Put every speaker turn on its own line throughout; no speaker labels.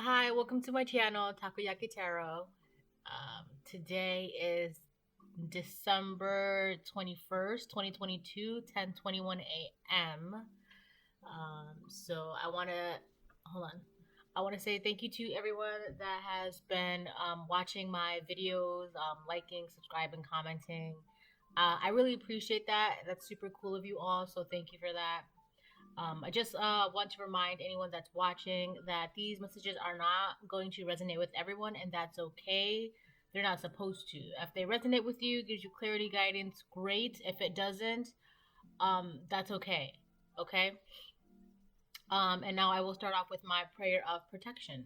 Hi, welcome to my channel, Takoyaki Tarot. Today is December 21st, 2022, 10:21 a.m. So I want to hold on. I want to say thank you to everyone that has been watching my videos, liking, subscribing, commenting. I really appreciate that. That's super cool of you all. So thank you for that. I just want to remind anyone that's watching that these messages are not going to resonate with everyone, and that's okay. They're not supposed to. If they resonate with you, gives you clarity, guidance, great. If it doesn't, that's okay. Okay. And now I will start off with my prayer of protection.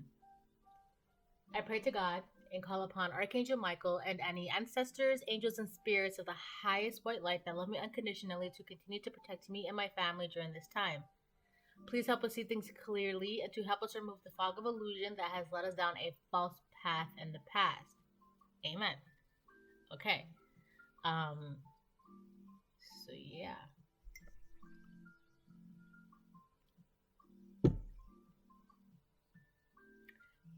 I pray to God and call upon Archangel Michael and any ancestors, angels, and spirits of the highest white light that love me unconditionally to continue to protect me and my family during this time. Please help us see things clearly and to help us remove the fog of illusion that has led us down a false path in the past. Amen. Okay. Um, so yeah.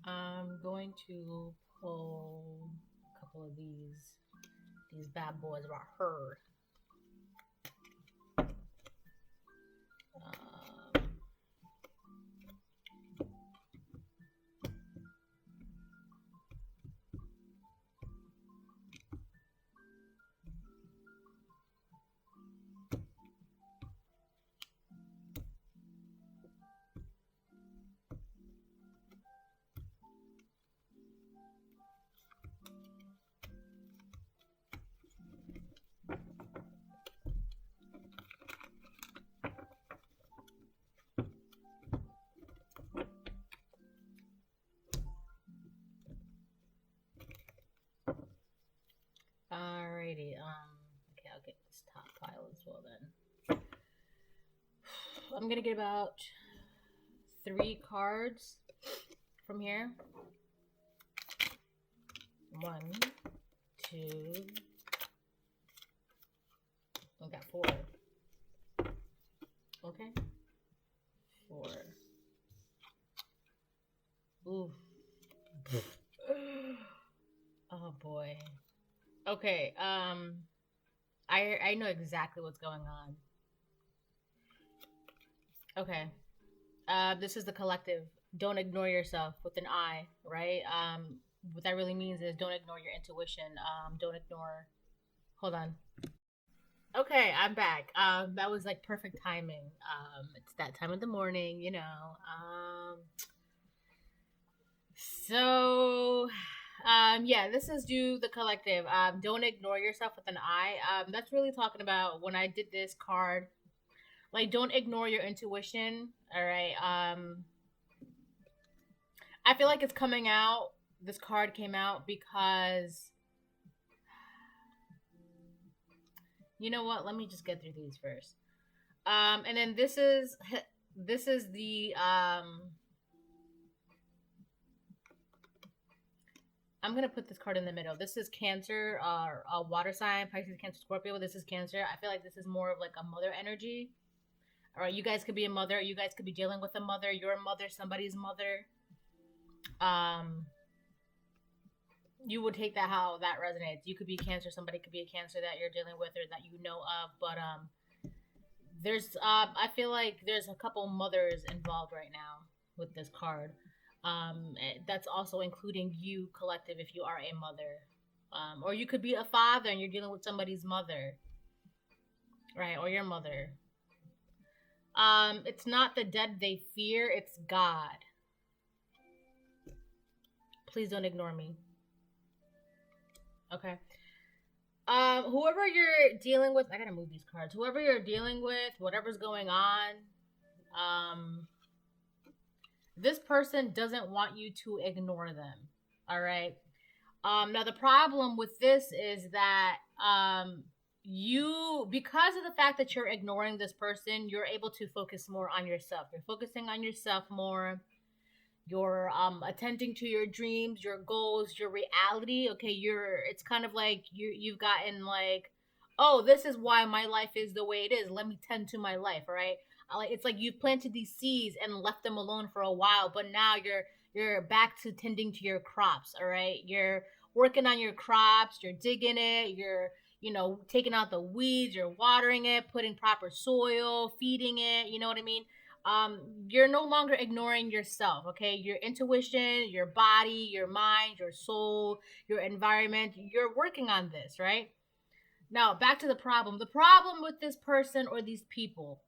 I'm going to pull a couple of these bad boys about her. Alrighty. Okay, I'll get this top pile as well then. I'm gonna get about 3 cards from here. 1, 2. I got 4. Okay. 4. Ooh. Oh boy. Okay. I know exactly what's going on. Okay. This is the collective. Don't ignore yourself with an I, right? What that really means is don't ignore your intuition. Don't ignore. Hold on. Okay, I'm back. That was like perfect timing. It's that time of the morning, you know. So, yeah, this is do the collective. Don't ignore yourself with an I. That's really talking about when I did this card. Like, don't ignore your intuition. All right. I feel like it's coming out. This card came out because you know what? Let me just get through these first. And then this is the I'm gonna put this card in the middle. This is Cancer, a water sign, Pisces, Cancer, Scorpio. This is Cancer. I feel like this is more of like a mother energy. All right, you guys could be a mother. You guys could be dealing with a mother. Your mother, somebody's mother. Um, you would take that how that resonates. You could be Cancer. Somebody could be a Cancer that you're dealing with or that you know of. But there's I feel like there's a couple mothers involved right now with this card. That's also including you, collective, if you are a mother. Or you could be a father and you're dealing with somebody's mother, right? Or your mother. It's not the dead they fear, it's God. Please don't ignore me. Okay. Whoever you're dealing with, I gotta move these cards. Whoever you're dealing with, whatever's going on, this person doesn't want you to ignore them. All right. Now the problem with this is that you, because of the fact that you're ignoring this person, you're able to focus more on yourself. You're focusing on yourself more. You're attending to your dreams, your goals, your reality. Okay, it's kind of like you've gotten like, oh, this is why my life is the way it is. Let me tend to my life, right? Like it's like you planted these seeds and left them alone for a while, but now you're back to tending to your crops. All right, you're working on your crops, you're digging it, you're taking out the weeds, you're watering it, putting proper soil, feeding it. You know what I mean? You're no longer ignoring yourself. Okay, your intuition, your body, your mind, your soul, your environment. You're working on this, right? Now back to the problem. The problem with this person or these people,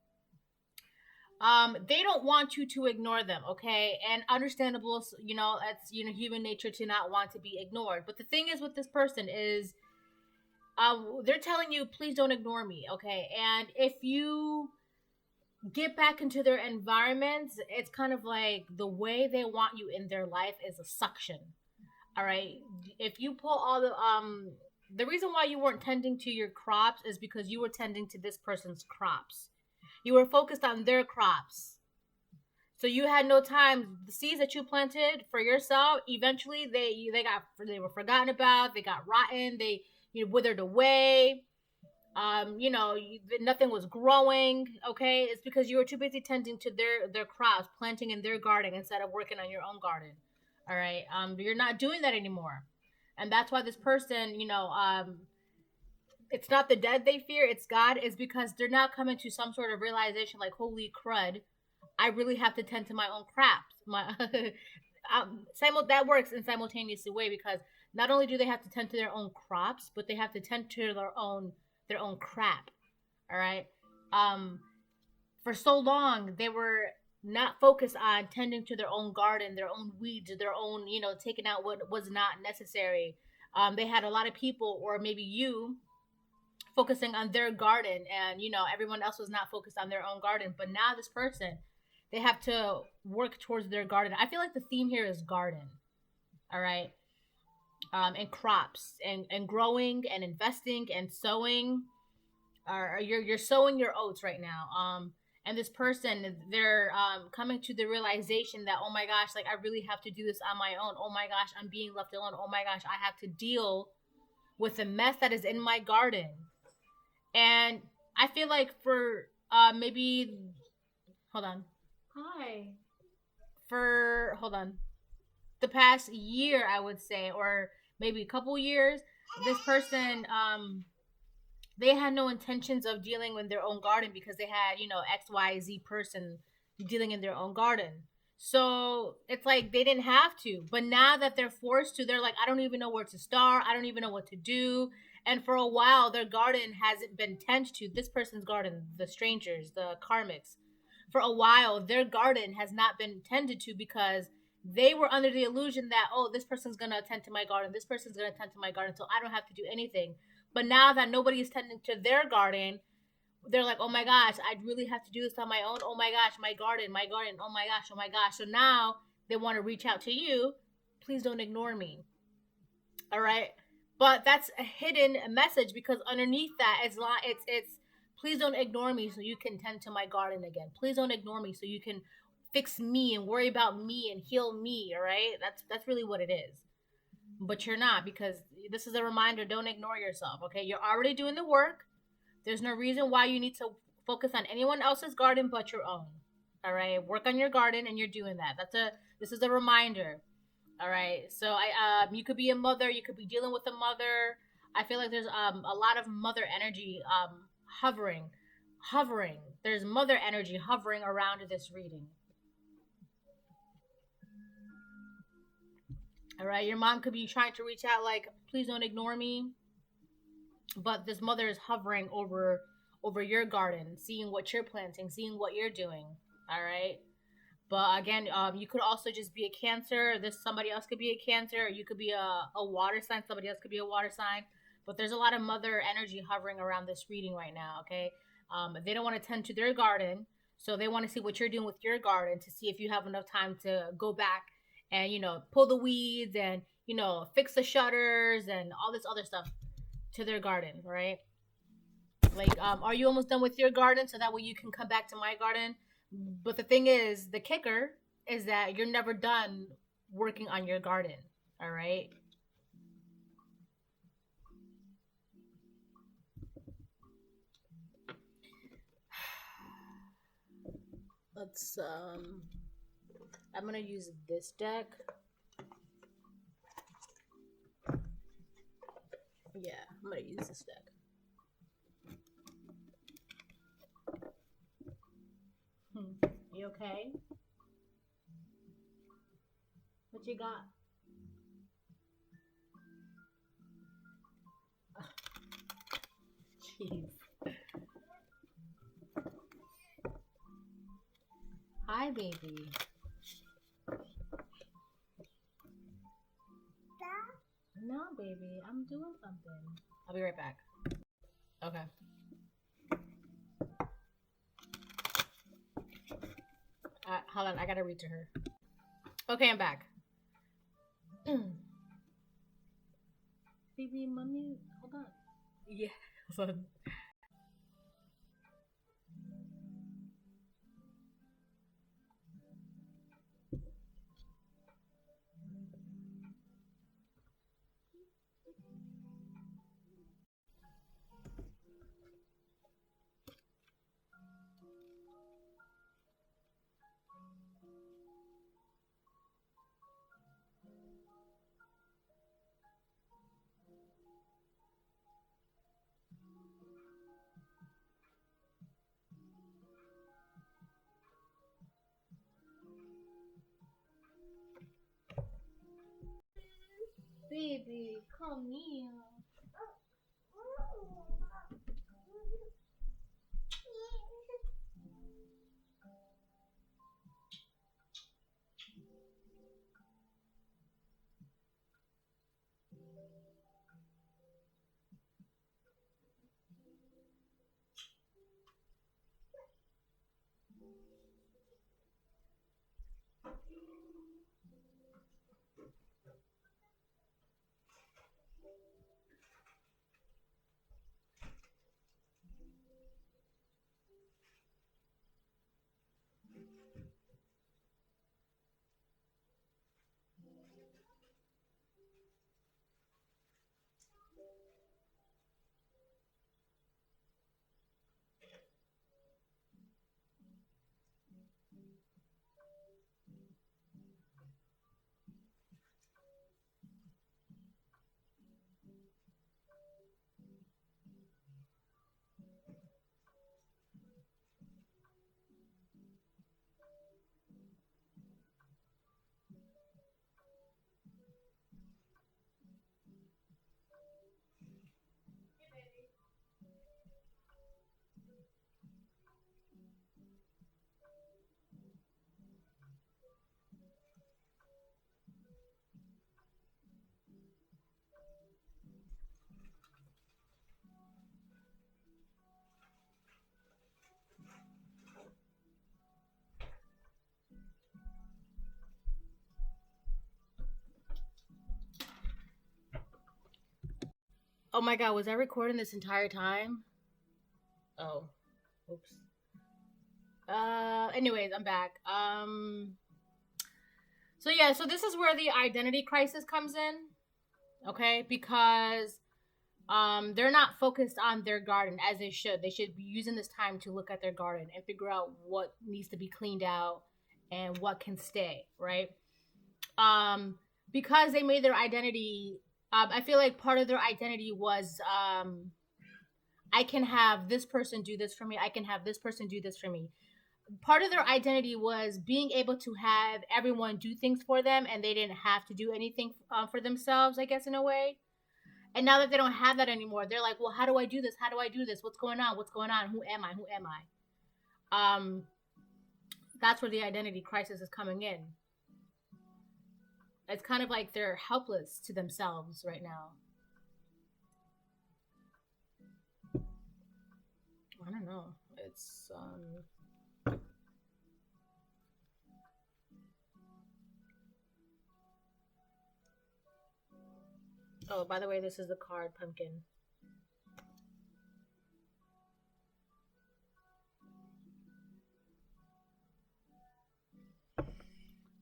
they don't want you to ignore them, okay? And understandable, that's human nature to not want to be ignored. But the thing is with this person is, they're telling you, please don't ignore me, okay? And if you get back into their environments, it's kind of like the way they want you in their life is a suction. All right. If you pull all the reason why you weren't tending to your crops is because you were tending to this person's crops. You were focused on their crops. So you had no time. The seeds that you planted for yourself, eventually they were forgotten about. They got rotten. They withered away. Nothing was growing. Okay, it's because you were too busy tending to their crops, planting in their garden instead of working on your own garden. All right, you're not doing that anymore, and that's why this person, it's not the dead they fear, it's God. Is because they're now coming to some sort of realization, like, holy crud, I really have to tend to my own crops. That works in simultaneously way, because not only do they have to tend to their own crops, but they have to tend to their own crap. All right. For so long they were not focused on tending to their own garden, their own weeds, their own, taking out what was not necessary. They had a lot of people, or maybe you, focusing on their garden, and everyone else was not focused on their own garden. But now this person, they have to work towards their garden. I feel like the theme here is garden. All right. And crops, and growing and investing and sowing. You're sowing your oats right now. And this person, they're coming to the realization that, oh my gosh, like, I really have to do this on my own. Oh my gosh, I'm being left alone. Oh my gosh, I have to deal with the mess that is in my garden. And I feel like for maybe, hold on. Hi. Hold on. The past year, I would say, or maybe a couple years, this person, they had no intentions of dealing with their own garden, because they had, XYZ person dealing in their own garden. So it's like they didn't have to. But now that they're forced to, they're like, I don't even know where to start. I don't even know what to do. And for a while, their garden hasn't been tended to. This person's garden, the strangers, the karmics, for a while, their garden has not been tended to, because they were under the illusion that, oh, this person's going to attend to my garden. This person's going to attend to my garden, so I don't have to do anything. But now that nobody is tending to their garden, they're like, oh my gosh, I really have to do this on my own. Oh my gosh, my garden. Oh my gosh, oh my gosh. So now they want to reach out to you. Please don't ignore me. All right. But that's a hidden message, because underneath that, it's please don't ignore me so you can tend to my garden again. Please don't ignore me so you can fix me and worry about me and heal me. All right. That's really what it is. But you're not, because this is a reminder, don't ignore yourself. Okay, you're already doing the work. There's no reason why you need to focus on anyone else's garden but your own. All right, work on your garden, and you're doing that. This is a reminder. All right, so you could be a mother, you could be dealing with a mother. I feel like there's a lot of mother energy hovering. There's mother energy hovering around this reading. All right, your mom could be trying to reach out, like, please don't ignore me. But this mother is hovering over your garden, seeing what you're planting, seeing what you're doing. All right. But again, you could also just be a Cancer. Somebody else could be a Cancer. You could be a water sign. Somebody else could be a water sign. But there's a lot of mother energy hovering around this reading right now. Okay. They don't want to tend to their garden, so they want to see what you're doing with your garden to see if you have enough time to go back and pull the weeds and fix the shutters and all this other stuff to their garden, right? Like, are you almost done with your garden, so that way you can come back to my garden? But the thing is, the kicker is that you're never done working on your garden. All right. Let's I'm gonna use this deck. Yeah, I'm gonna use this deck. You okay? What you got? Jeez. Hi, baby. No, baby, I'm doing something. I'll be right back. Okay. Hold on, I gotta read to her. Okay, I'm back. Baby, mommy, hold on. Yeah, hold on. Baby, come here. Oh my god, was I recording this entire time? Oh, oops. Anyways, I'm back. So yeah, so this is where the identity crisis comes in, okay? Because they're not focused on their garden as they should. They should be using this time to look at their garden and figure out what needs to be cleaned out and what can stay, right? Because they made their identity I feel like part of their identity was I can have this person do this for me. I can have this person do this for me. Part of their identity was being able to have everyone do things for them and they didn't have to do anything for themselves, I guess, in a way. And now that they don't have that anymore, they're like, well, how do I do this? How do I do this? What's going on? What's going on? Who am I? Who am I? That's where the identity crisis is coming in. It's kind of like they're helpless to themselves right now. I don't know. It's Oh, by the way, this is the card pumpkin.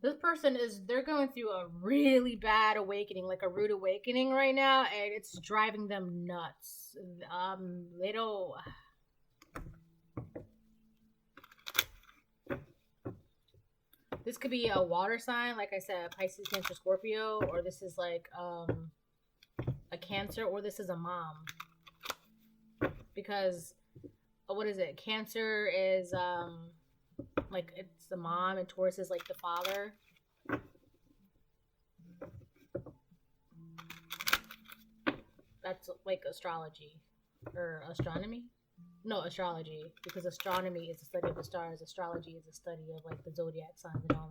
This person they're going through a really bad awakening, like a rude awakening right now, and it's driving them nuts. They don't This could be a water sign, like I said, Pisces, Cancer, Scorpio, or this is like a Cancer, or this is a mom. Because what is it? Cancer is like it's the mom, and Taurus is like the father. That's like astrology or astronomy. No, astrology, because astronomy is the study of the stars. Astrology is the study of like the zodiac signs and all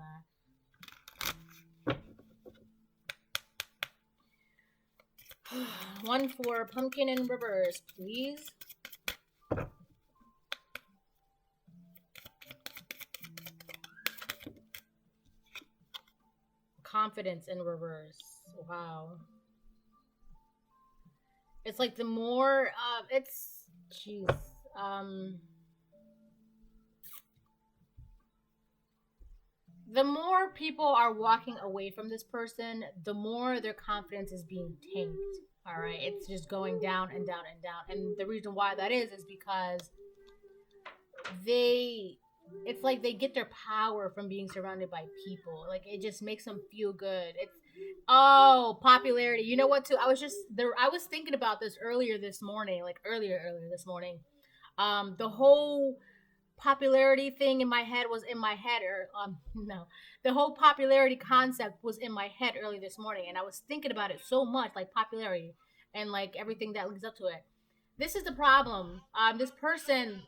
that. One for pumpkin in reverse, please. Confidence in reverse. Wow. It's like the more it's jeez. The more people are walking away from this person, the more their confidence is being tanked. All right, it's just going down and down and down. And the reason why that is because it's like they get their power from being surrounded by people. Like it just makes them feel good. It's popularity. You know what too? I was thinking about this earlier this morning, like earlier this morning. The whole popularity thing in my head was in my head, or no, the whole popularity concept was in my head early this morning, and I was thinking about it so much, like popularity and like everything that leads up to it. This is the problem. This person,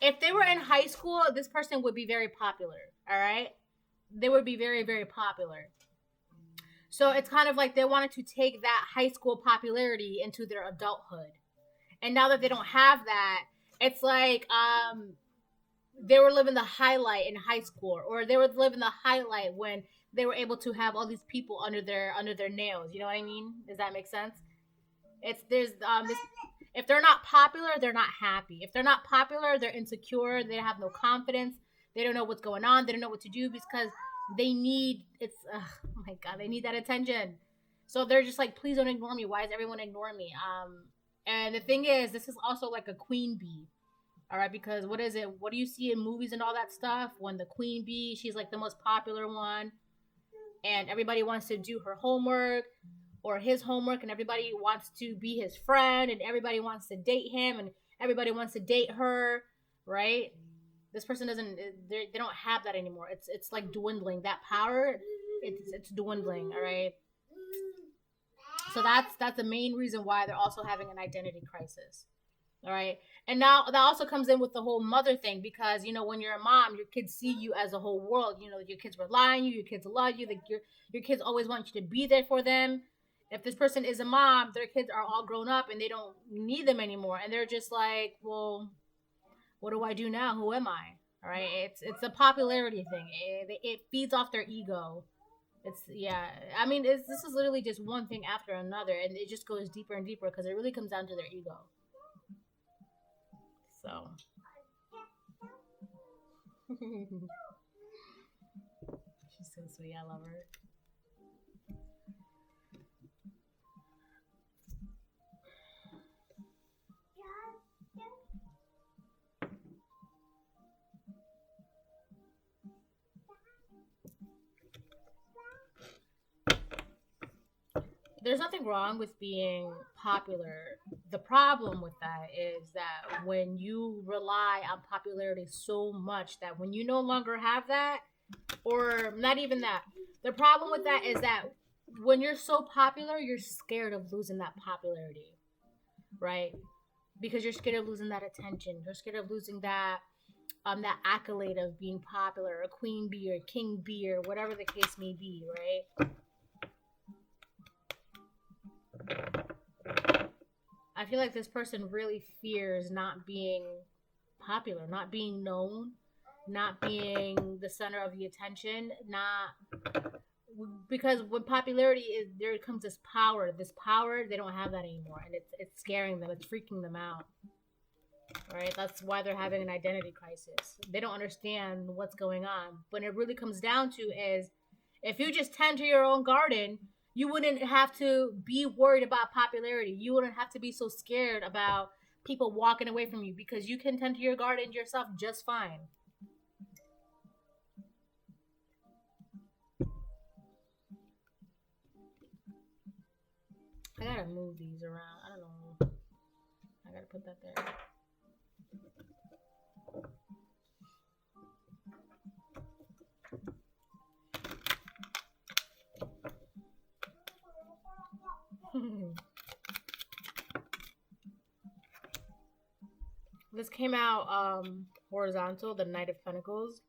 if they were in high school, this person would be very popular. All right, they would be very, very popular. So it's kind of like they wanted to take that high school popularity into their adulthood. And now that they don't have that, it's like they were living the highlight in high school, or they were living the highlight when they were able to have all these people under their nails. You know what I mean? Does that make sense? There's this. If they're not popular, they're not happy. If they're not popular, they're insecure. They have no confidence. They don't know what's going on. They don't know what to do because they need oh my god, they need that attention. So they're just like, please don't ignore me. Why is everyone ignoring me? And the thing is, this is also like a queen bee. All right, because what is it? What do you see in movies and all that stuff? When the queen bee, she's like the most popular one, and everybody wants to do her homework or his homework, and everybody wants to be his friend, and everybody wants to date him, and everybody wants to date her, right? This person doesn't. They don't have that anymore. It's like dwindling. That power, it's dwindling. All right. So that's the main reason why they're also having an identity crisis. All right. And now that also comes in with the whole mother thing, because when you're a mom, your kids see you as a whole world. Your kids rely on you, your kids love you, your kids always want you to be there for them. If this person is a mom, their kids are all grown up and they don't need them anymore, and they're just like, well, what do I do now? Who am I? All right. It's a popularity thing. It feeds off their ego. I mean, this is literally just one thing after another, and it just goes deeper and deeper because it really comes down to their ego. So she's so sweet. I love her. There's nothing wrong with being popular. The problem with that is that when you rely on popularity so much that when you no longer have that, or not even that, the problem with that is that when you're so popular, you're scared of losing that popularity, right? Because you're scared of losing that attention. You're scared of losing that accolade of being popular, or queen bee, or king bee, or whatever the case may be, right? I feel like this person really fears not being popular, not being known, not being the center of the attention, because when popularity is there, comes this power. This power, they don't have that anymore, and it's scaring them. It's freaking them out. Right? That's why they're having an identity crisis. They don't understand what's going on. When it really comes down to is, if you just tend to your own garden, you wouldn't have to be worried about popularity. You wouldn't have to be so scared about people walking away from you, because you can tend to your garden yourself just fine. move these around. I don't know. I gotta put that there. This came out horizontal, the Knight of Pentacles.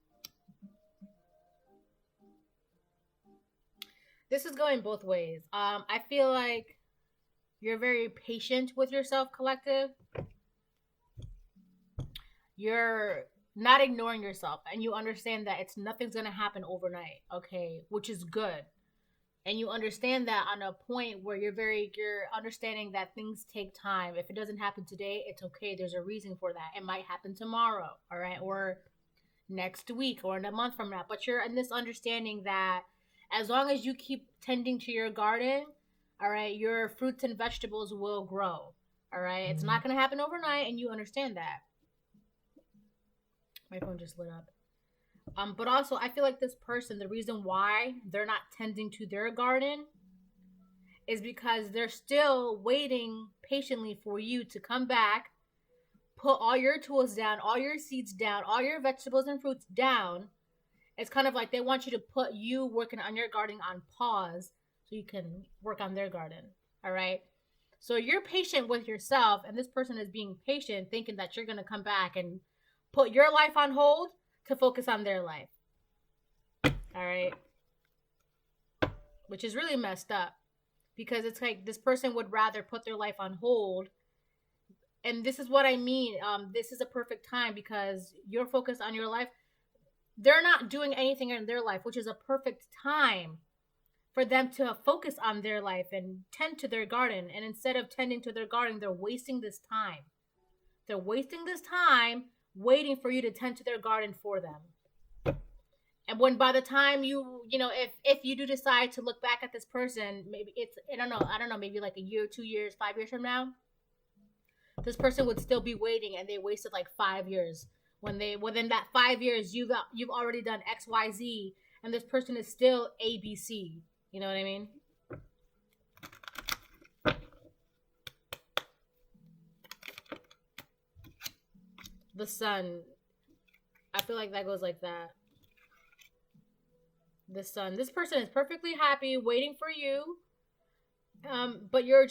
This is going both ways. I feel like you're very patient with yourself, collective. You're not ignoring yourself, and you understand that nothing's gonna happen overnight, okay? Which is good. And you understand that on a point where you're understanding that things take time. If it doesn't happen today, it's okay. There's a reason for that. It might happen tomorrow, all right? Or next week or in a month from now. But you're in this understanding that as long as you keep tending to your garden, all right, your fruits and vegetables will grow, all right? It's not going to happen overnight, and you understand that. My phone just lit up. But also, I feel like this person, the reason why they're not tending to their garden is because they're still waiting patiently for you to come back, put all your tools down, all your seeds down, all your vegetables and fruits down. It's kind of like they want you to put you working on your garden on pause so you can work on their garden, all right? So you're patient with yourself, and this person is being patient, thinking that you're going to come back and put your life on hold to focus on their life. All right. Which is really messed up, because it's like this person would rather put their life on hold. And this is what I mean. This is a perfect time because you're focused on your life. They're not doing anything in their life, which is a perfect time for them to focus on their life and tend to their garden. And instead of tending to their garden, they're wasting this time. They're wasting this time waiting for you to tend to their garden for them. And when by the time you know, if you do decide to look back at this person, maybe it's, I don't know, maybe like a year, 2 years, 5 years from now, this person would still be waiting, and they wasted like 5 years. When within that 5 years, you've already done X, Y, Z, and this person is still A, B, C. You know what I mean? The Sun. I feel like that goes like that. The Sun. This person is perfectly happy, waiting for you. But you're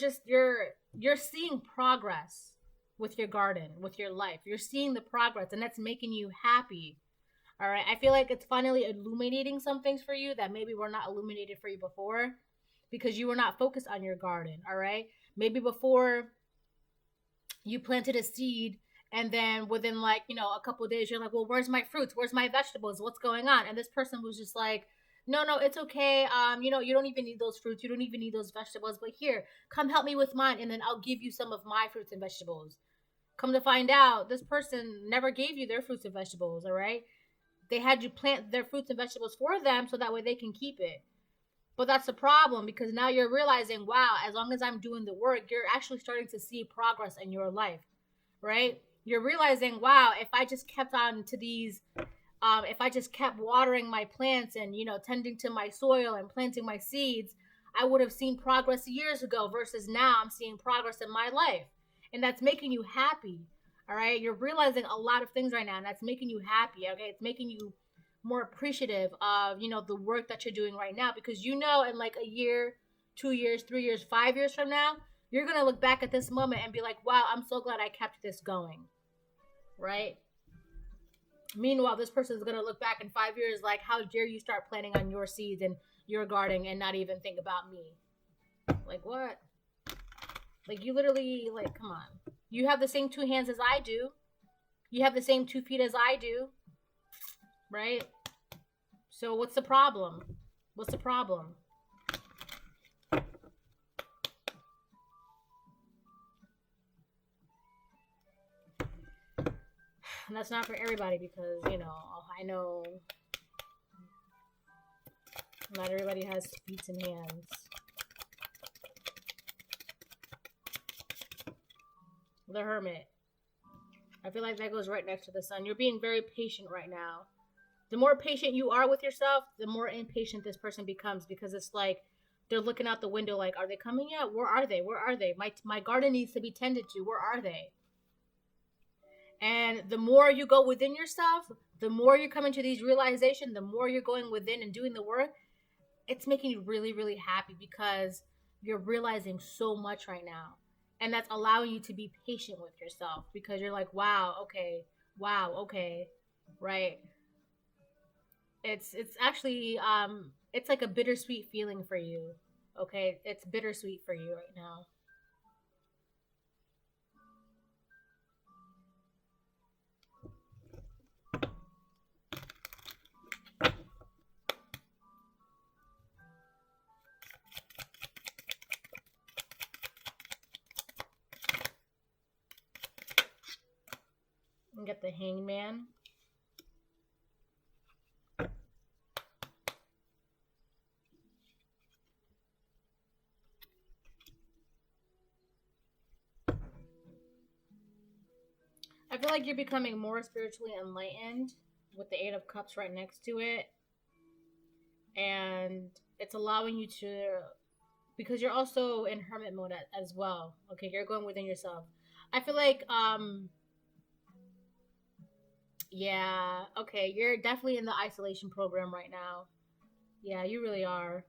seeing progress with your garden, with your life. You're seeing the progress, and that's making you happy. All right. I feel like it's finally illuminating some things for you that maybe were not illuminated for you before, because you were not focused on your garden. All right. Maybe before you planted a seed, and then within like, a couple of days, you're like, well, where's my fruits? Where's my vegetables? What's going on? And this person was just like, no, it's okay. You don't even need those fruits. You don't even need those vegetables. But here, come help me with mine, and then I'll give you some of my fruits and vegetables. Come to find out, this person never gave you their fruits and vegetables, all right? They had you plant their fruits and vegetables for them so that way they can keep it. But that's the problem, because now you're realizing, wow, as long as I'm doing the work, you're actually starting to see progress in your life, right? You're realizing, wow, if I just kept on to these, if I just kept watering my plants and, tending to my soil and planting my seeds, I would have seen progress years ago, versus now I'm seeing progress in my life. And that's making you happy, all right? You're realizing a lot of things right now, and that's making you happy, okay? It's making you more appreciative of, the work that you're doing right now, because in like a year, 2 years, 3 years, 5 years from now, you're going to look back at this moment and be like, wow, I'm so glad I kept this going, right? Meanwhile, this person is going to look back in 5 years like, how dare you start planting on your seeds and your garden and not even think about me? Like, what? Like, you literally, like, come on. You have the same 2 hands as I do. You have the same 2 feet as I do, right? So what's the problem? What's the problem? And that's not for everybody, because, I know not everybody has feet and hands. The Hermit. I feel like that goes right next to the Sun. You're being very patient right now. The more patient you are with yourself, the more impatient this person becomes, because it's like They're looking out the window like, are they coming yet? Where are they? Where are they? My garden needs to be tended to. Where are they? And the more you go within yourself, the more you come into these realization, the more you're going within and doing the work, it's making you really, really happy because you're realizing so much right now. And that's allowing you to be patient with yourself because you're like, wow, okay, right. It's actually it's like a bittersweet feeling for you. Okay, it's bittersweet for you right now. You get the hangman. I feel like you're becoming more spiritually enlightened with the Eight of Cups right next to it. And it's allowing you to, because you're also in hermit mode as well. Okay, you're going within yourself. I feel like, yeah, okay, you're definitely in the isolation program right now. Yeah, you really are.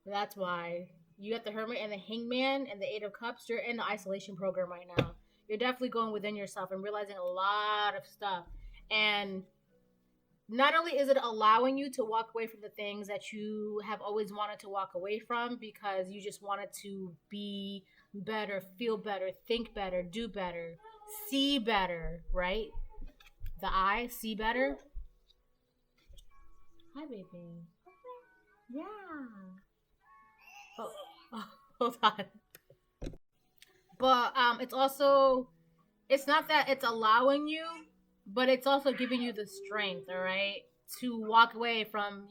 That's why. You got the Hermit and the Hangman and the Eight of Cups. You're in the isolation program right now. You're definitely going within yourself and realizing a lot of stuff. And not only is it allowing you to walk away from the things that you have always wanted to walk away from because you just wanted to be better, feel better, think better, do better, see better, right? The eye, see better. Hi, baby. Yeah. Oh, oh, hold on. But it's also, it's not that it's allowing you, but it's also giving you the strength, all right, to walk away from,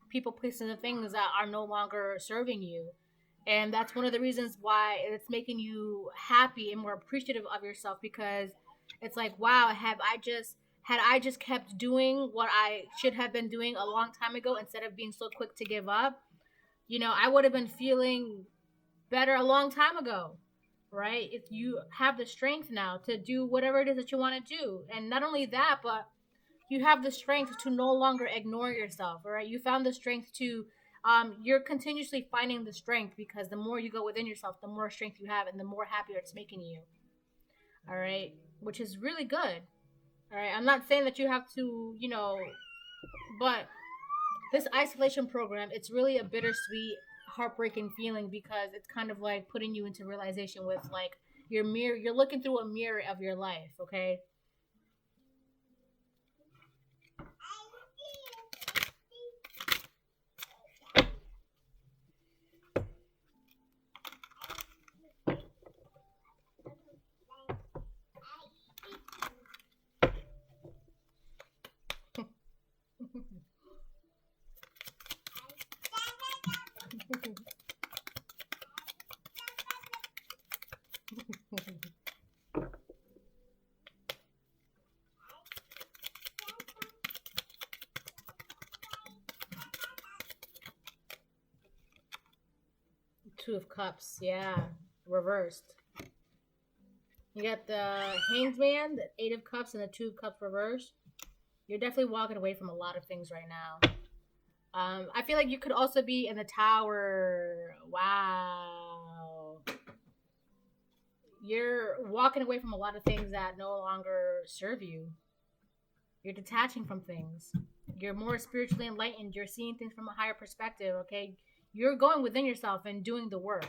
people, places, and things that are no longer serving you. And that's one of the reasons why it's making you happy and more appreciative of yourself because it's like, wow, have I just had I just kept doing what I should have been doing a long time ago instead of being so quick to give up, I would have been feeling better a long time ago, right? If you have the strength now to do whatever it is that you want to do. And not only that, but you have the strength to no longer ignore yourself, all right? You found the strength to, you're continuously finding the strength because the more you go within yourself, the more strength you have and the more happier it's making you, all right? Which is really good, all right? I'm not saying that you have to, but this isolation program, it's really a bittersweet, heartbreaking feeling because it's kind of like putting you into realization with like your mirror. You're looking through a mirror of your life, okay? Two of Cups, yeah, reversed. You got the Hanged Man, the Eight of Cups, and the Two of Cups reversed. You're definitely walking away from a lot of things right now. I feel like you could also be in the Tower. Wow. You're walking away from a lot of things that no longer serve you. You're detaching from things. You're more spiritually enlightened. You're seeing things from a higher perspective, okay? You're going within yourself and doing the work.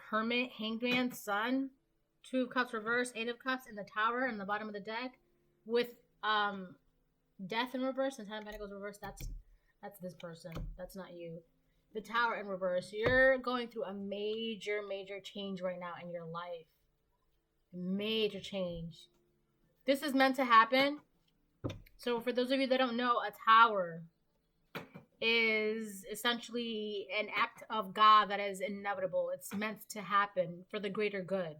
Hermit, Hangman, Sun, Two of Cups reverse, Eight of Cups in the Tower in the bottom of the deck with Death in reverse and Ten of Pentacles reverse. That's this person. That's not you. The Tower in reverse. You're going through a major, major change right now in your life. Major change. This is meant to happen. So for those of you that don't know, a tower is essentially an act of God that is inevitable. It's meant to happen for the greater good.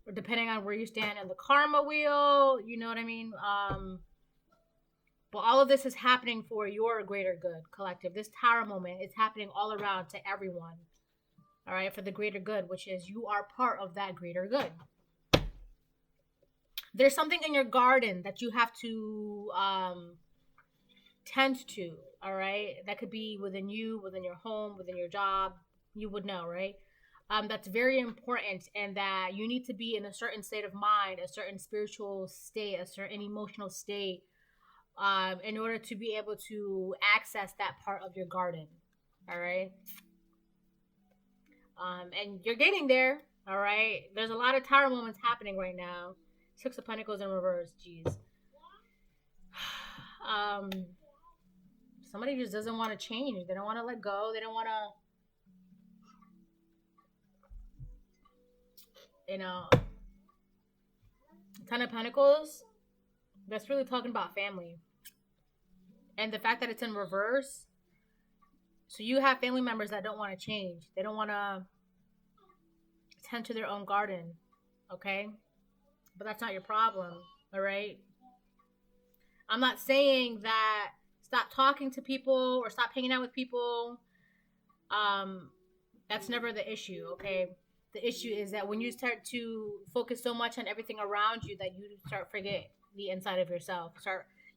Or depending on where you stand in the karma wheel, you know what I mean? But all of this is happening for your greater good, collective. This tower moment is happening all around to everyone. All right, for the greater good, which is you are part of that greater good. There's something in your garden that you have to tend to, all right? That could be within you, within your home, within your job. You would know, right? That's very important, and that you need to be in a certain state of mind, a certain spiritual state, a certain emotional state, in order to be able to access that part of your garden, all right? And you're getting there, all right? There's a lot of tower moments happening right now. Six of Pentacles in reverse, jeez. Somebody just doesn't want to change. They don't want to let go. They don't want to, Ten of Pentacles, that's really talking about family. And the fact that it's in reverse, so you have family members that don't want to change. They don't want to tend to their own garden, okay? But that's not your problem, all right? I'm not saying that stop talking to people or stop hanging out with people. That's never the issue, okay? The issue is that when you start to focus so much on everything around you that you start forget the inside of yourself.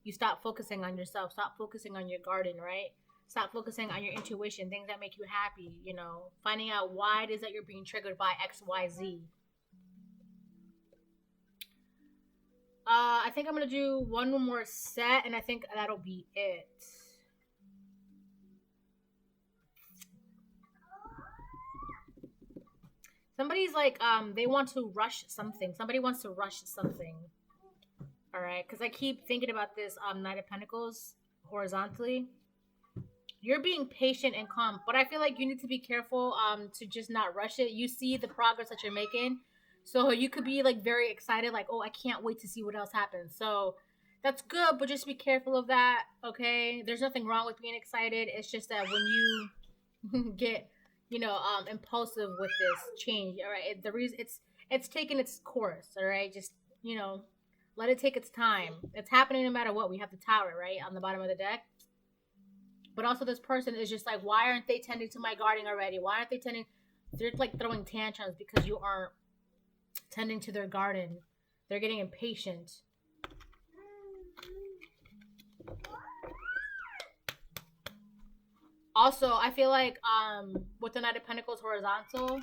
You stop focusing on yourself. Stop focusing on your garden, right? Stop focusing on your intuition, things that make you happy, finding out why it is that you're being triggered by X, Y, Z. I think I'm going to do one more set, and I think that'll be it. Somebody's like, they want to rush something. Somebody wants to rush something. All right, because I keep thinking about this Knight of Pentacles horizontally. You're being patient and calm, but I feel like you need to be careful to just not rush it. You see the progress that you're making. So you could be like very excited, like, oh, I can't wait to see what else happens. So that's good, but just be careful of that, okay? There's nothing wrong with being excited. It's just that when you get, impulsive with this change, all right? The reason it's taking its course, all right? Just, let it take its time. It's happening no matter what. We have the Tower, right, on the bottom of the deck. But also this person is just like, why aren't they tending to my garden already? Why aren't they tending? They're like throwing tantrums because you aren't tending to their garden. They're getting impatient. Also, I feel like with the Knight of Pentacles horizontal,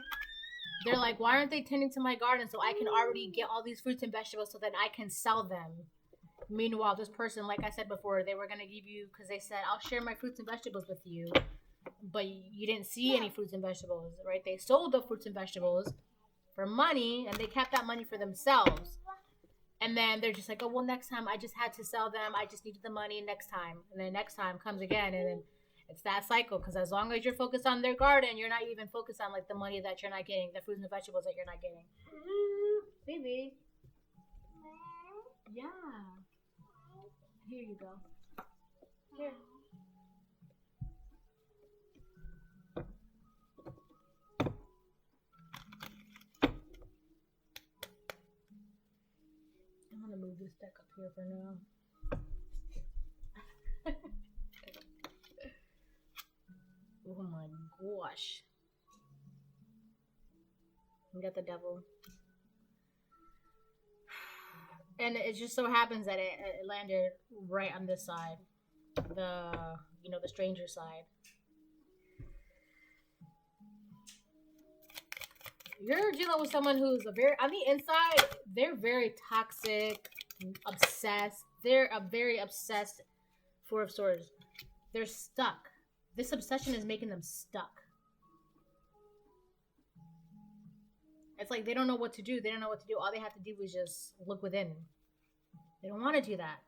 they're like, why aren't they tending to my garden so I can already get all these fruits and vegetables so that I can sell them? Meanwhile, this person, like I said before, they were going to give you, because they said, I'll share my fruits and vegetables with you. But you didn't see any fruits and vegetables, right? They sold the fruits and vegetables for money, and they kept that money for themselves. And then they're just like, oh, well, next time I just had to sell them. I just needed the money next time. And then next time comes again, and then it's that cycle. Because as long as you're focused on their garden, you're not even focused on like the money that you're not getting, the fruits and vegetables that you're not getting. Baby. Yeah. Here you go. Here. I'm gonna move this deck up here for now. Oh my gosh. We got the Devil. And it just so happens that it landed right on this side. The stranger side. You're dealing with someone who's on the inside, they're very toxic, obsessed. They're a very obsessed Four of Swords. They're stuck. This obsession is making them stuck. It's like they don't know what to do. They don't know what to do. All they have to do is just look within. They don't want to do that.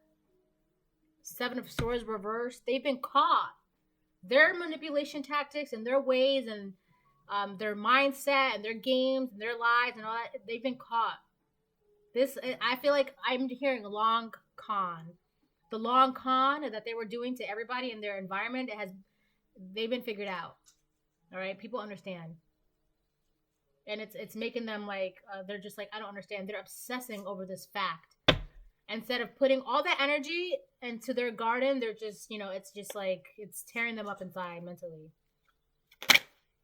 Seven of Swords reversed. They've been caught. Their manipulation tactics and their ways and their mindset and their games and their lies and all that, they've been caught. I feel like I'm hearing a long con. The long con that they were doing to everybody in their environment, they've been figured out. All right, people understand. And it's making them like, they're just like, I don't understand. They're obsessing over this fact. Instead of putting all that energy into their garden, they're just, it's just like it's tearing them up inside mentally.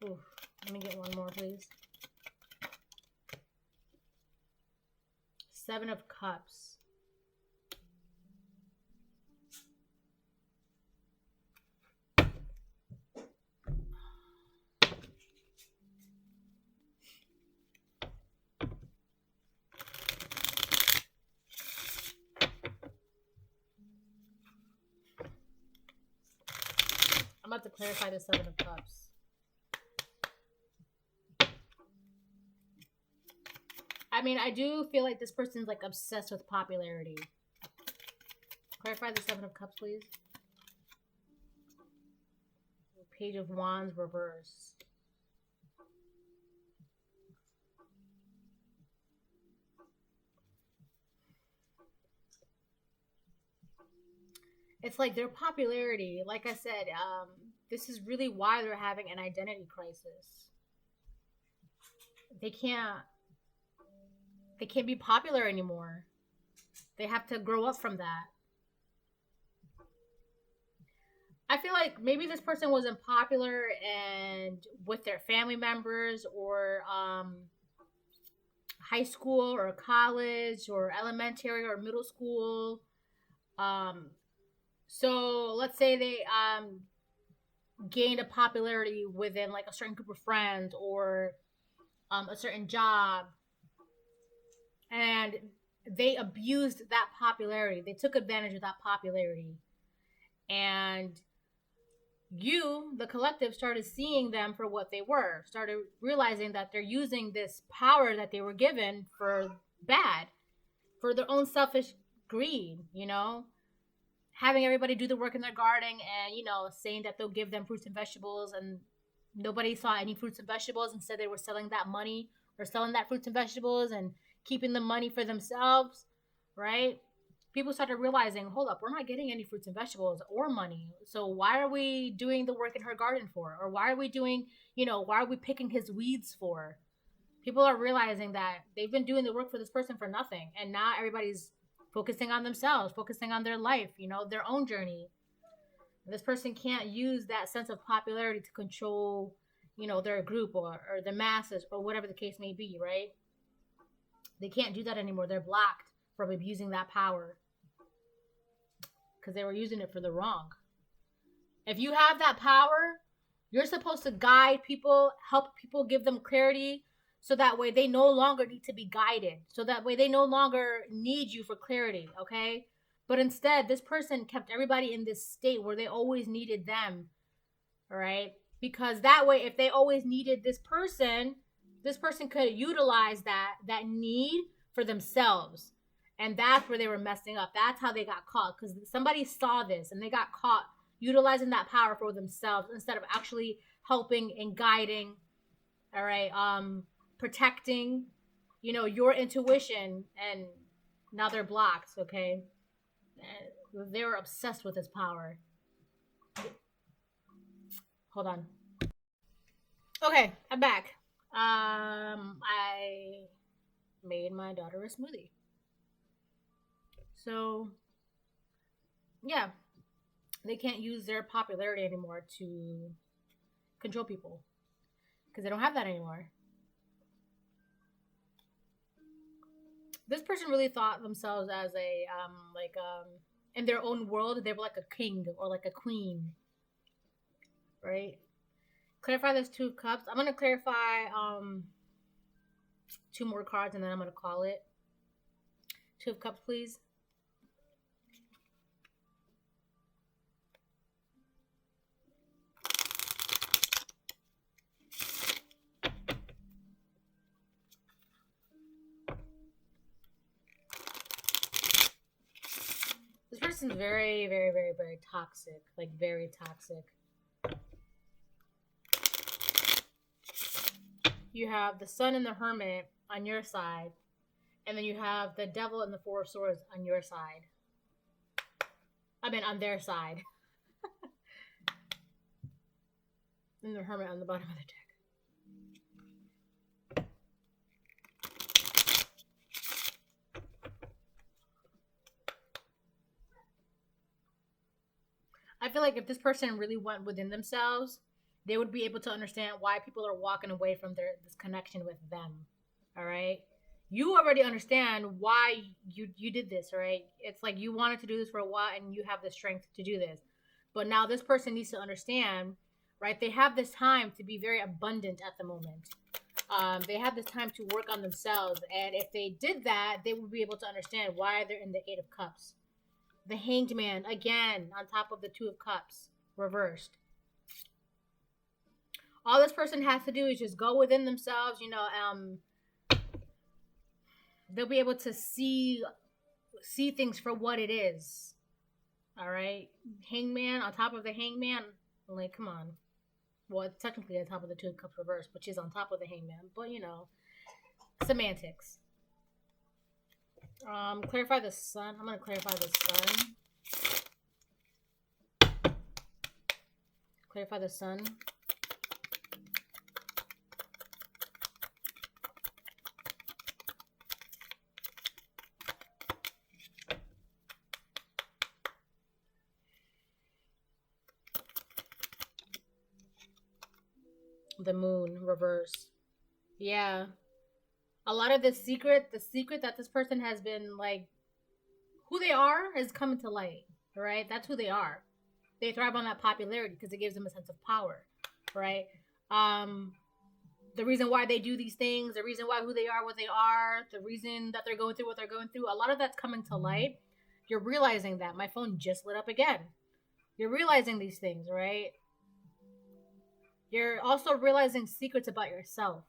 Ooh, let me get one more, please. Seven of Cups. I'm about to clarify the Seven of Cups. I mean, I do feel like this person's like obsessed with popularity. Clarify the Seven of Cups, please. Page of Wands reverse. It's like their popularity, like I said, this is really why they're having an identity crisis. They can't be popular anymore. They have to grow up from that. I feel like maybe this person wasn't popular and with their family members or high school or college or elementary or middle school. So let's say they gained a popularity within like a certain group of friends or a certain job, and they abused that popularity. They took advantage of that popularity, and you, the collective, started seeing them for what they were, started realizing that they're using this power that they were given for bad, for their own selfish greed, having everybody do the work in their garden and, saying that they'll give them fruits and vegetables, and nobody saw any fruits and vegetables. Instead, they were selling that money or selling that fruits and vegetables and keeping the money for themselves, right? People started realizing, hold up, we're not getting any fruits and vegetables or money. So why are we doing the work in her garden for? Or why are we doing, why are we picking his weeds for? People are realizing that they've been doing the work for this person for nothing. And now everybody's focusing on themselves, focusing on their life, their own journey. This person can't use that sense of popularity to control, their group or the masses or whatever the case may be, right? They can't do that anymore. They're blocked from abusing that power because they were using it for the wrong. If you have that power, you're supposed to guide people, help people, give them clarity, so that way they no longer need to be guided. So that way they no longer need you for clarity, okay? But instead, this person kept everybody in this state where they always needed them, all right? Because that way, if they always needed this person could utilize that need for themselves. And that's where they were messing up. That's how they got caught, because somebody saw this and they got caught utilizing that power for themselves instead of actually helping and guiding, all right, protecting, your intuition. And now they're blocked, okay? They were obsessed with this power. Hold on. Okay, I'm back. I made my daughter a smoothie. So, yeah, they can't use their popularity anymore to control people because they don't have that anymore. This person really thought themselves as a in their own world, they were like a king or like a queen, right? Clarify those 2 cups. I'm gonna clarify 2 more cards and then I'm gonna call it. 2 of Cups, please. This person's very, very, very, very toxic. Like, very toxic. You have the Sun and the Hermit on your side. And then you have the Devil and the 4 of Swords on your side. I mean, on their side. And the Hermit on the bottom of the deck. feel like if this person really went within themselves, they would be able to understand why people are walking away from this connection with them. All right. You already understand why you did this, right? It's like you wanted to do this for a while and you have the strength to do this. But now this person needs to understand, right? They have this time to be very abundant at the moment. They have this time to work on themselves. And if they did that, they would be able to understand why they're in the Eight of Cups. The Hanged Man, again, on top of the Two of Cups, reversed. All this person has to do is just go within themselves, they'll be able to see things for what it is. All right? Hangman, on top of the Hangman, like, come on. Well, it's technically on top of the Two of Cups reversed, which is on top of the Hangman, but semantics. Clarify the sun. I'm going to clarify the sun. Clarify the sun. The moon reverse. Yeah. A lot of the secret that this person has been, like, who they are is coming to light, right? That's who they are. They thrive on that popularity because it gives them a sense of power, right? The reason why they do these things, the reason why who they are, what they are, the reason that they're going through what they're going through, a lot of that's coming to light. You're realizing that. My phone just lit up again. You're realizing these things, right? You're also realizing secrets about yourself.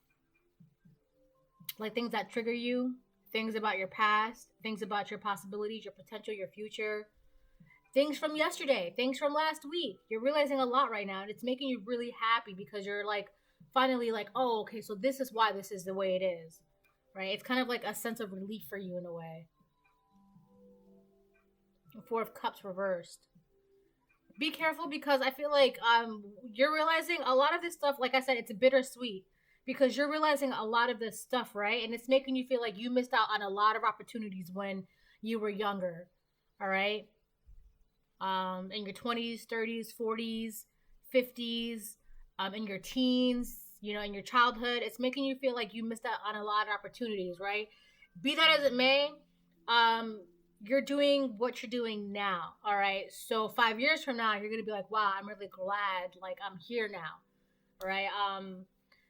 Like things that trigger you, things about your past, things about your possibilities, your potential, your future. Things from yesterday, things from last week. You're realizing a lot right now, and it's making you really happy because you're like, finally like, oh, okay, so this is why this is the way it is, right? It's kind of like a sense of relief for you in a way. Four of Cups reversed. Be careful because I feel like you're realizing a lot of this stuff, like I said, it's bittersweet because you're realizing a lot of this stuff, right? And it's making you feel like you missed out on a lot of opportunities when you were younger, all right? In your 20s, 30s, 40s, 50s, in your teens, in your childhood. It's making you feel like you missed out on a lot of opportunities, right? Be that as it may, you're doing what you're doing now, all right? So 5 years from now, you're going to be like, wow, I'm really glad, like, I'm here now, all right?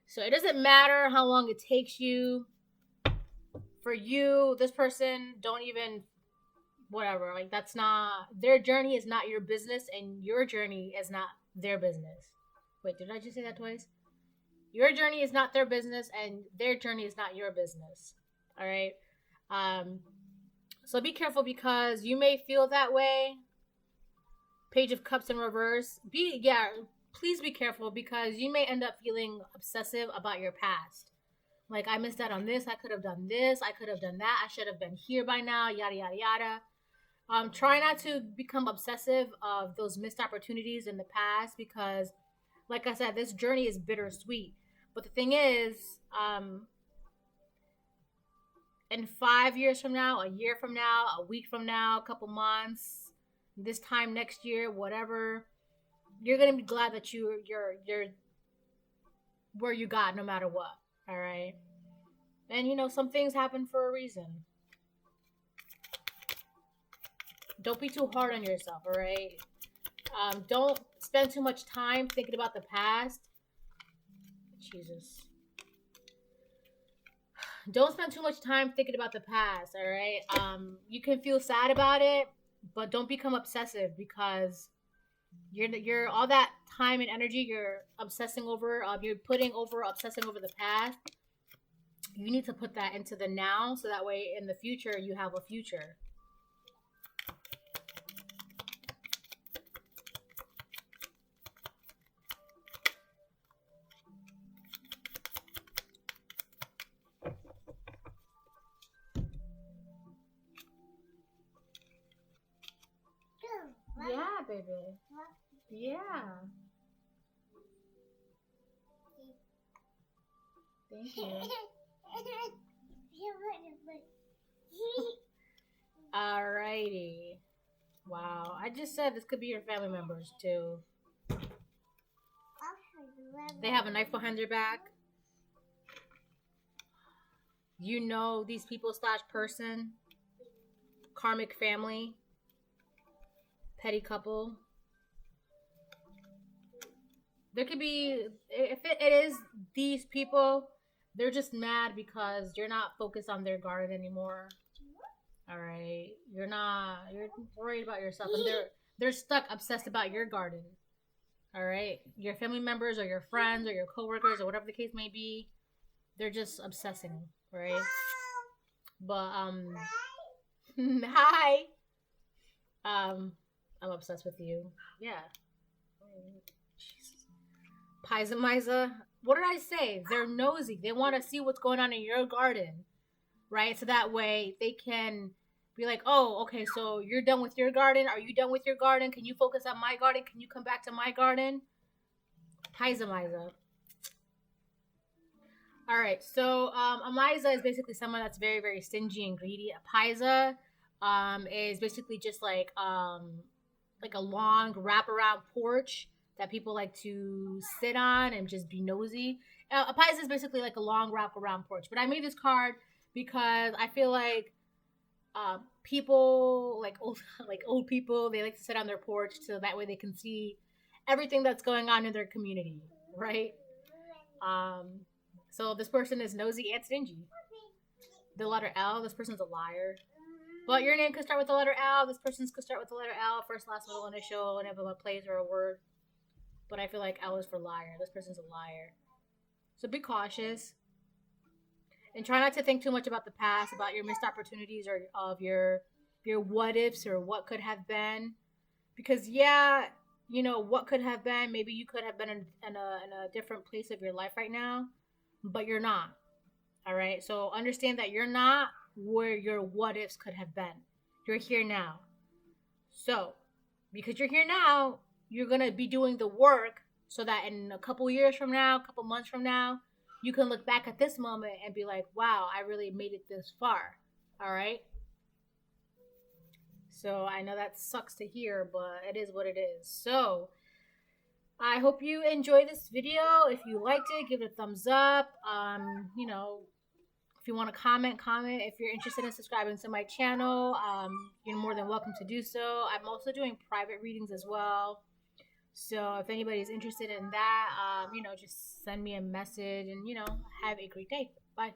So it doesn't matter how long it takes you. For you, this person, don't even, whatever, like, that's not, their journey is not your business, and your journey is not their business. Wait, did I just say that twice? Your journey is not their business, and their journey is not your business, all right? So be careful because you may feel that way. Page of Cups in reverse. Please be careful because you may end up feeling obsessive about your past. Like, I missed out on this. I could have done this. I could have done that. I should have been here by now. Yada, yada, yada. Try not to become obsessive of those missed opportunities in the past because, like I said, this journey is bittersweet. But the thing is, in 5 years from now, a year from now, a week from now, a couple months, this time next year, whatever, you're gonna be glad that you're where you got no matter what. All right, and some things happen for a reason. Don't be too hard on yourself. All right, don't spend too much time thinking about the past. Jesus. Don't spend too much time thinking about the past, all right? You can feel sad about it, but don't become obsessive because you're all that time and energy you're obsessing over, you're obsessing over the past. You need to put that into the now so that way in the future you have a future. Yeah, baby. Yeah. Thank you. Alrighty. Wow. I just said this could be your family members too. They have a knife behind their back. You know these people slash person, karmic family, petty couple. There could be, if it is these people, they're just mad because you're not focused on their garden anymore. All right, you're worried about yourself, and they're stuck, obsessed about your garden. All right, your family members or your friends or your coworkers or whatever the case may be, they're just obsessing, right? But hi, I'm obsessed with you. Yeah. Jesus. Pisa Misa. What did I say? They're nosy. They want to see what's going on in your garden, right? So that way they can be like, oh, okay, so you're done with your garden. Are you done with your garden? Can you focus on my garden? Can you come back to my garden? Pisa Misa. All right, so a Misa is basically someone that's very, very stingy and greedy. A Pisa is basically just like a long wraparound porch that people like to sit on and just be nosy. A Pisa is basically like a long wraparound porch. But I made this card because I feel like people like old like old people, they like to sit on their porch so that way they can see everything that's going on in their community, right? Um, so this person is nosy and stingy. The letter L, this person's a liar. But your name could start with the letter L. This person's could start with the letter L, first, last, middle, initial, whenever a place or a word. But I feel like L is for liar. This person's a liar. So be cautious. And try not to think too much about the past, about your missed opportunities or of your what ifs or what could have been. Because yeah, you know, what could have been, maybe you could have been in a different place of your life right now, but you're not. All right. So understand that you're not where your what ifs could have been. You're here now. So because you're here now, you're going to be doing the work so that in a couple years from now, a couple months from now, you can look back at this moment and be like, wow, I really made it this far. All right. So I know that sucks to hear, but it is what it is. So I hope you enjoyed this video. If you liked it, give it a thumbs up. You know, if you want to comment, comment. If you're interested in subscribing to my channel, you're more than welcome to do so. I'm also doing private readings as well. So if anybody's interested in that, you know, just send me a message and, you know, have a great day. Bye.